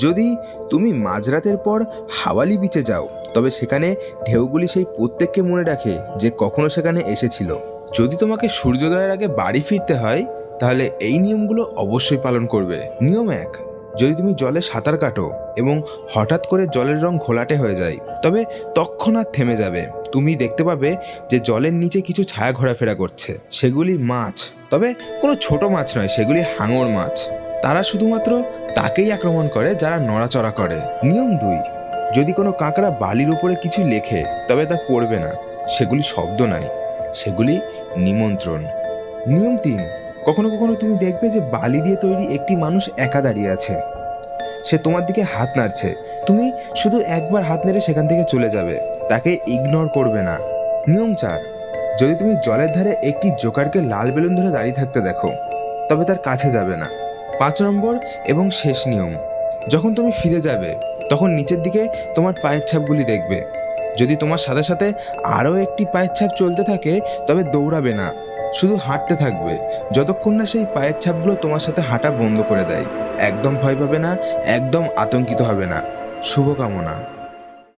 যদি তুমি মাঝরাতের পর হাওয়ালি বিচে যাও, তবে সেখানে ঢেউগুলি সেই প্রত্যেককে মনে রাখে যে কখনো সেখানে এসেছিল। যদি তোমাকে সূর্যোদয়ের আগে বাড়ি ফিরতে হয়, তাহলে এই নিয়মগুলো অবশ্যই পালন করবে। নিয়ম 1, যদি তুমি জলে সাঁতার কাটো এবং হঠাৎ করে জলের রং ঘোলাটে হয়ে যায়, তবে তৎক্ষণাৎ থেমে যাবে। তুমি দেখতে পাবে যে জলের নিচে কিছু ছায়া ঘোরাফেরা করছে। সেগুলি মাছ, তবে কোনো ছোট মাছ নয়, সেগুলি হাঙর মাছ। তারা শুধুমাত্র তাকেই আক্রমণ করে যারা নড়াচড়া করে। নিয়ম 2, যদি কোনো কাঁকড়া বালির উপরে কিছু লেখে, তবে তা পড়বে না। সেগুলি শব্দ নয়, সেগুলি নিমন্ত্রণ। নিয়ম 3, কখনো কখনো তুমি দেখবে যে বালি দিয়ে তৈরি একটি মানুষ একা দাঁড়িয়ে আছে। সে তোমার দিকে হাত নাড়ছে। তুমি শুধু একবার হাত নেড়ে সেখান থেকে চলে যাবে, তাকে ইগনোর করবে না। নিয়ম 4, যদি তুমি জলের ধারে একটি জোকারকে লাল বেলুন ধরে দাঁড়িয়ে থাকতে দেখো, তবে তার কাছে যাবে না। 5 নম্বর এবং শেষ নিয়ম, যখন তুমি ফিরে যাবে, তখন নিচের দিকে তোমার পায়ের ছাপগুলি দেখবে। যদি তোমার সাথে সাথে আরও একটি পায়ের ছাপ চলতে থাকে, তবে দৌড়াবে না, শুধু হাঁটতে থাকবে যতক্ষণ না সেই পায়ের ছাপগুলো তোমার সাথে হাঁটা বন্ধ করে দেয়। একদম ভয় পাবে না, একদম আতঙ্কিত হবে না। শুভকামনা।